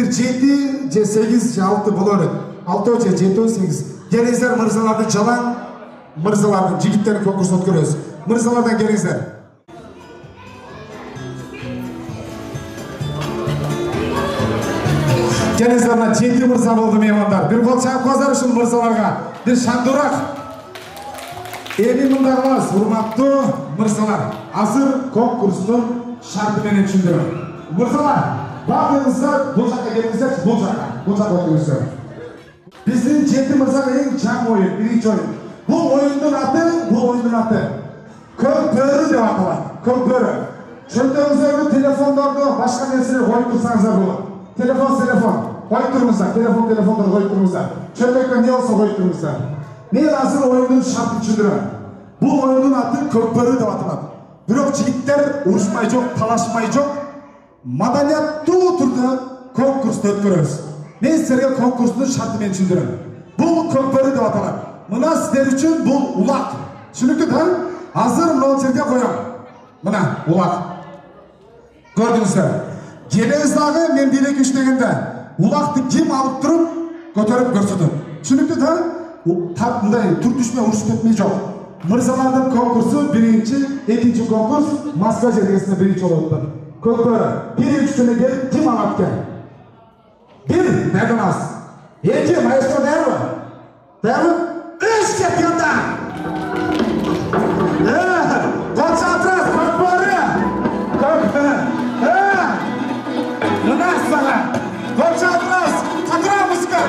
Бир 7 же 8 же 6 боло берет. 6 же 7 8. Келиңиздер мырзаларды жалаң, мырзаларды жигиттерин конкурс өткөрөбүз. Мырзалардан келиңиздер. Келиңиздер, 7 мырза болду меймандар. Бир кол чаап коюңуздар ушул мырзаларга. Бир шандуураак. Эми мындай кылабыз, урматтуу мырзалар. Азыр конкурстун шарты менен түшүндүрөм. Мырзалар, баардыгыңыздар бул жакка келиңиздер, бул жакка отуруңуздар. Биздин 7 мырзага эң чаң оюн, биринчи оюн. Бул оюндун аты көк бөрү деп аталат. Көк бөрү. Чөнтөгүңүздөгү телефондорду, башка нерселер коюп турсаңыздар болот. Телефон коюп туруңуздар, телефондорду коюп туруңуздар. Чөнтөккө не болсо коюп туруңуздар. Мен азыр оюндун шартын түшүндүрөм. Бул оюндун аты көк бөрү деп аталат. Бирок жигиттер урушмай жок, талашмай жок, маданияттуу түрдө конкурсту өткөрөбүз. Мен силерге конкурстун шарты менен түшүндүрөм. Бул көк бөрү деп аталат. Мына сиздер үчүн бул улак. Түшүнүктүү да? Азыр мына жерге коём. Мына улак. Көрдүңүздөр. Келеңиз дагы мен 1-2-3 дегенде улакты ким алып туруп көтөрүп көрсөтөт. Түшүнүктүү да? Тап мындай түртүшмө урушуп кетмей жок. Мырзалардын конкурсу биринчи, экинчи конкурс Москва жергесинде биринчи болуп атат. Көк бөрү. 1-3 күнү келип ким алат экен? 1 Мегамас. 2 Маэстро дайрбы? Дайрбы? 3 чемпионда. Концентрат көк бөрү. Көк бөрү. Мына сага. Концентрат. Кадрамыска.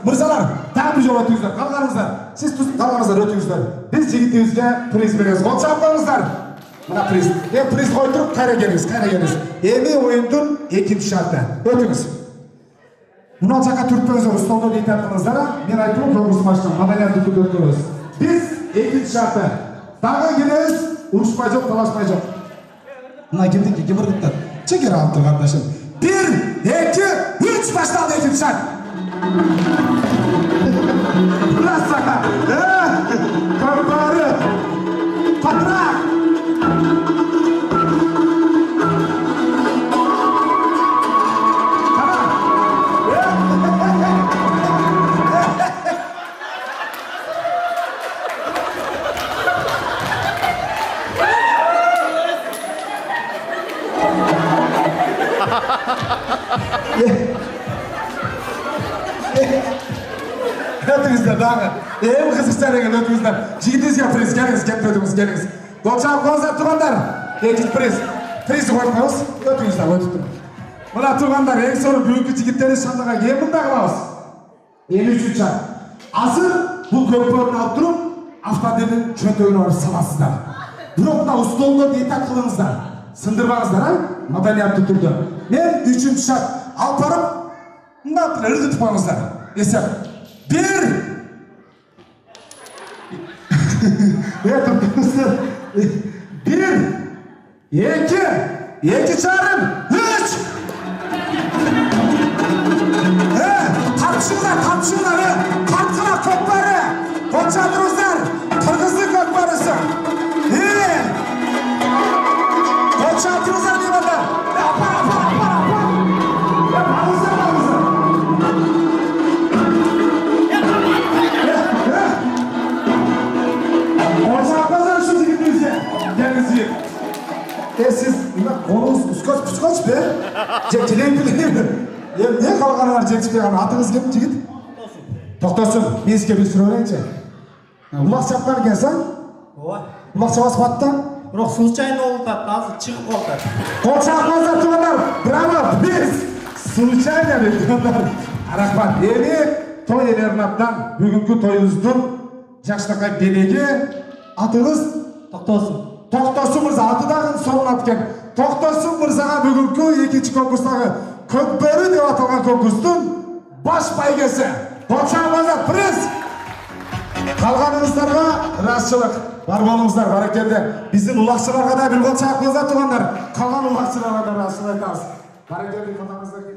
Мырзалар, тағы жол өтіңіздер, қалғаныңыздар. Сіз қалғаныңыздар өтіңіздер. Біз жігітімізге приз береміз. Қол шапқаныңыздар. Мына приз. Приз қойып тұрып, қайра келіңіз. Эми ойындың екінші шарты. Өтіңіз. Мына жаққа түртпеңіздер, столда дейін тартыңыздар. Мен айтып конкурс аштым. Маданияттуу түрдө өткөрөбүз. Біз екінші шарты. Тағы келеміз, урушпай жоқ, талашпай жоқ. Мына кимдики ким ыргыттат? Чекер алып тур кардашым. 1, 2, 3 башталды екінші шарт. Красава! Көкбөрү! Патрак! Ötünüzler dağı. Eğim kızıkçarıngın ötünüzler. Jigitizge priz, geliniz. Golçağım konser tuğanlar. Ekiz priz. Priz koyduğunuz, ötünüzler, ötütün. Buna tuğanlar, en sonu büyük jigitlerin şandağa gelin bunda kılavuz. 53 çay. Azır bu köprünü alıp durup, avtomobilin çöntöğünü var salasızlar. Buna ustolda deytak kılınızlar. Sındırmağızlar ha? Madaniyatlı türdü. Men 3. şart. Al parıp, bundan ırgı tıpanızlar. Esep. 1 2 çağırın 3 Tartışınlar Tartına kökleri Koçadırızlar Kırgızlı köklerisi Koçadırızlar diyorlar siz konunuz uskoç be. Ne kalkanı var жетişпей қалған? Атыңыз кім жігіт? Тоқтасын. Мен сізге бір сұрақ айтайыншы. Улақ шапқан екенсің? Ой. Улакчы баспаттан? Бирок случайно болуп атат, азыр чыгып калды. Кол чапкыңыздар туугандар. Браво! Биз случайно дейт туугандар. Рахмат. Эми той элеринин атынан бүгүнкү тоюбуздун жакшынакай белеги атыңыз Токтосун мырза. Аты дагы сонун ат экен. Токтосун мырзага бүгүнкү экинчи конкурстагы Көкбөрү деп аталган конкурстун баш байгеси. Кол чапкыңыздар приз. Калганыңыздарга ыраазычылык. Бар болуңуздар, баракелде. Биздин улакчыларга да бир кол чапкыңыздар туугандар. Калган улакчыларга да ыраазычылык айтабыз. Баракелде, фотоңуздар.